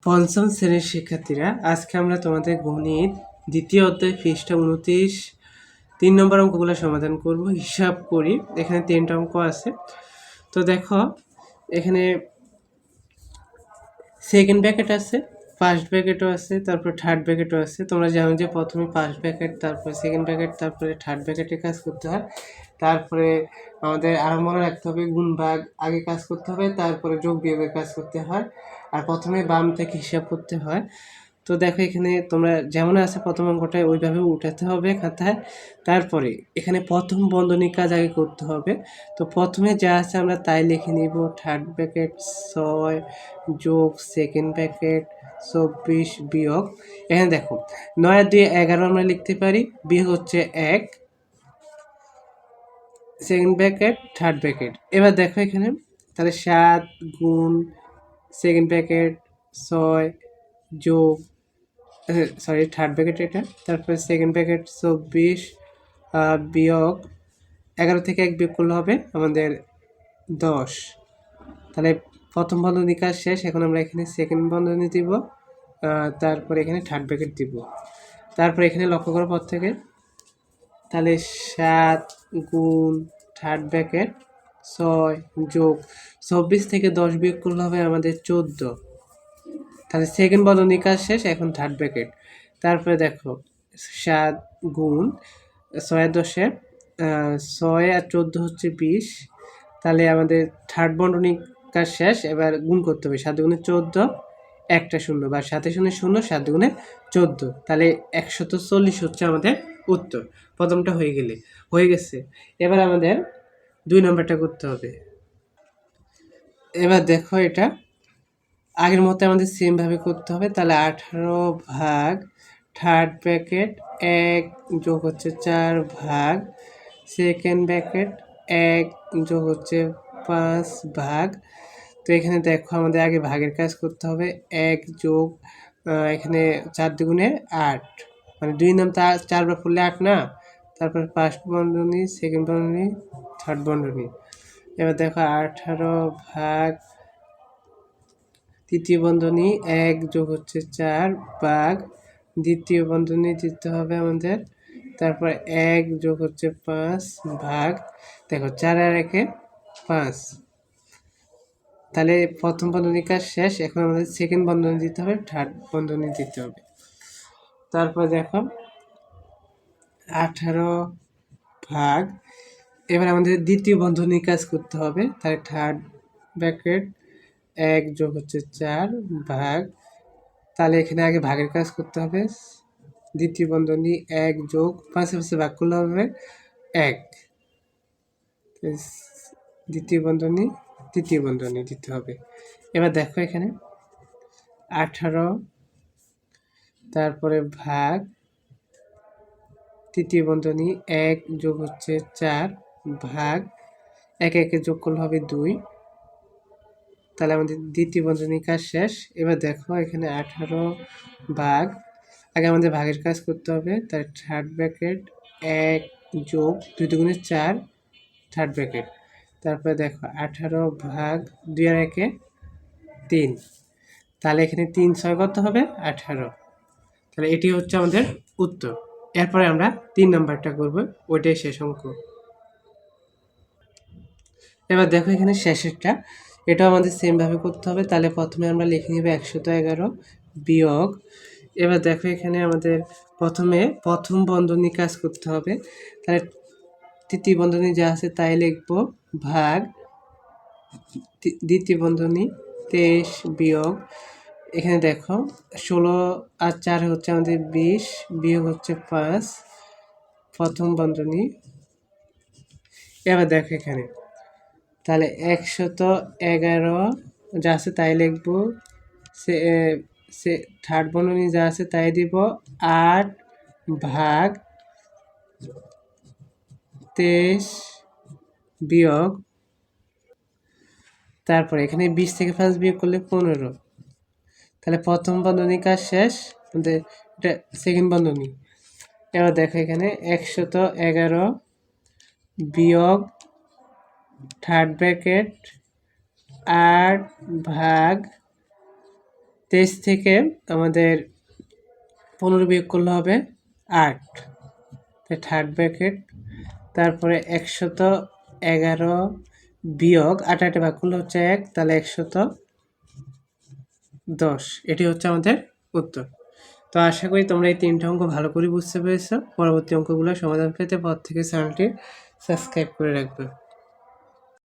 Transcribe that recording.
পঞ্চম শ্রেণীর শিক্ষার্থীরা, আজকে আমরা তোমাদের গণিত দ্বিতীয় অধ্যায় পৃষ্ঠা 29 3 নম্বর অঙ্কগুলো সমাধান করব। হিসাব করি, এখানে 3টা অঙ্ক আছে। তো দেখো, এখানে সেকেন্ড ব্র্যাকেট আছে, ফার্স্ট ব্র্যাকেটও আছে, তারপর থার্ড ব্র্যাকেটও আছে। তোমরা জানো যে প্রথমে ফার্স্ট ব্র্যাকেট, তারপরে সেকেন্ড ব্র্যাকেট, তারপরে থার্ড ব্র্যাকেটে কাজ করতে হয়। তারপরে আমাদের আরও মনে রাখতে হবে গুণ ভাগ আগে কাজ করতে হবে, তারপরে যোগ বিয়োগের কাজ করতে হয়, আর প্রথমে বাম থেকে হিসাব করতে হয়। তো দেখো, এখানে তোমরা যেমন আছে প্রথম অঙ্কটায় ওইভাবে উঠাতে হবে খাতায়। তারপরে এখানে প্রথম বন্ধনীর কাজ আগে করতে হবে। তো প্রথমে যা আছে আমরা তাই লিখে নিব। থার্ড ব্র্যাকেট 6 যোগ সেকেন্ড ব্র্যাকেট 24 বিয়োগ, এখানে দেখো 9 আর 2 11 আমরা লিখতে পারি, বিয়োগ হচ্ছে 1, সেকেন্ড ব্র্যাকেট থার্ড ব্র্যাকেট। এবার দেখো এখানে তাহলে 7 গুণ সেকেন্ড ব্র্যাকেট 6 যোগ থার্ড ব্র্যাকেট এটা, তারপরে সেকেন্ড ব্র্যাকেট 24 বিয়োগ 11 থেকে 1 বিয়োগ করলে হবে আমাদের 10। তাহলে প্রথম বন্ধনী কাজ শেষ। এখন আমরা এখানে সেকেন্ড বন্ধনী দিব, তারপরে এখানে থার্ড ব্র্যাকেট দিব। তারপরে এখানে লক্ষ্য করার পর থেকে তাহলে 7 গুণ থার্ড ব্র্যাকেট 6 যোগ 24 থেকে 10 বিয়োগ করলে হবে আমাদের 14। তাহলে সেকেন্ড বন্ধনী কাজ শেষ। এখন থার্ড ব্র্যাকেট, তারপরে দেখো 7 গুণ 6 10 6 আর 14 হচ্ছে 20। তাহলে আমাদের থার্ড বন্ধনী কাজ শেষ। এবার গুণ করতে হবে, 7 গুণে 14, একটা শূন্য, বা 7 শূন্য 0, 7 গুণে 14, তাহলে 140 হচ্ছে আমাদের উত্তর। প্রথমটা হয়ে গেছে। এবার আমাদের 2 নম্বরটা করতে হবে। এবার দেখো, এটা আগের মতো আমাদের সেমভাবে করতে হবে। তাহলে 18 ভাগ থার্ড ব্র্যাকেট 1 যোগ হচ্ছে 4 ভাগ সেকেন্ড ব্র্যাকেট 1 যোগ হচ্ছে 5 ভাগ। তো এখানে দেখো আমাদের আগে ভাগের কাজ করতে হবে। 1 যোগ এখানে 4 দুগুণে 8, মানে 2 নাম 4 বার পড়লে 8 না। তারপর ফার্স্ট বন্ধনী, সেকেন্ড বন্ধনী, থার্ড বন্ধনী। এবার দেখো 18 ভাগ তৃতীয় বন্ধনী 1 যোগ হচ্ছে 4 ভাগ দ্বিতীয় বন্ধনী দিতে হবে আমাদের, তারপর 1 যোগ হচ্ছে 5 ভাগ, দেখো 4 আর 1 5। তাহলে প্রথম বন্ধনী কাজ শেষ। এখন আমাদের সেকেন্ড বন্ধনী দিতে হবে, থার্ড বন্ধনী দিতে হবে। তারপর দেখো 18 ভাগ, এবার আমাদের দ্বিতীয় বন্ধনী কাজ করতে হবে। তাহলে থার্ড ব্র্যাকেট 1 যোগ হচ্ছে 4 ভাগ, তাহলে এখানে আগে ভাগের কাজ করতে হবে। দ্বিতীয় বন্ধনী 1 যোগ 5 ভাগ করলে হবে 1, দ্বিতীয় বন্ধনী তৃতীয় বন্ধনী দিতে হবে। এবার দেখো এখানে 18, তারপরে ভাগ তৃতীয় বন্ধনী 1 যোগ হচ্ছে 4 ভাগ 1 1 যোগ করলে হবে 2। তাহলে আমাদের দ্বিতীয় বন্ধনীর কাজ শেষ। এবার দেখো এখানে 18 ভাগ, আগে আমাদের ভাগের কাজ করতে হবে। তার থার্ড ব্র্যাকেট 1 যোগ 2 দুগুণে 4 থার্ড ব্র্যাকেট, তারপরে দেখো 18 ভাগ 2 আর 1 3, তাহলে এখানে 3 6 কত হবে 18। তাহলে এটি হচ্ছে আমাদের উত্তর। এরপরে আমরা 3 নাম্বারটা করব, ওইটাই শেষ অঙ্ক। এবার দেখো এখানে শেষেরটা, এটা আমাদের সেমভাবে করতে হবে। তাহলে প্রথমে আমরা লিখে নিব 111 বিয়োগ, এবার দেখো এখানে আমাদের প্রথমে প্রথম বন্ধনী কাজ করতে হবে। তাহলে তৃতীয় বন্ধনী যা আছে তাই লিখব, ভাগ দ্বিতীয় বন্ধনী 23 বিয়োগ, এখানে দেখো 16 আর 4 হচ্ছে আমাদের 20 বিয়োগ হচ্ছে 5 প্রথম বন্ধনী। এবার দেখো এখানে তাহলে 111 যা আছে তাই লিখবো, সে থার্ড বন্ধনী যা আছে তাই দিব, 8 ভাগ 23 বিয়োগ, তারপরে এখানে 20 থেকে 5 বিয়োগ করলে 15। তাহলে প্রথম বন্ধনী কাজ শেষ, এটা সেকেন্ড বন্ধনী। এবার দেখো এখানে 111 বিয়োগ থার্ড ব্র্যাকেট 8 ভাগ 23 থেকে আমাদের 15 বিয়োগ করলে হবে 8, থার্ড ব্র্যাকেট, তারপরে 111 বিয়োগ 8 ভাগ করলে হচ্ছে 1, তাহলে 110। এটি হচ্ছে আমাদের উত্তর। তো আশা করি তোমরা এই 3টা অঙ্ক ভালো করে বুঝতে পেরেছো। পরবর্তী অঙ্কগুলো সমাধান পেতে পর থেকে চ্যানেলটি সাবস্ক্রাইব করে রাখবে।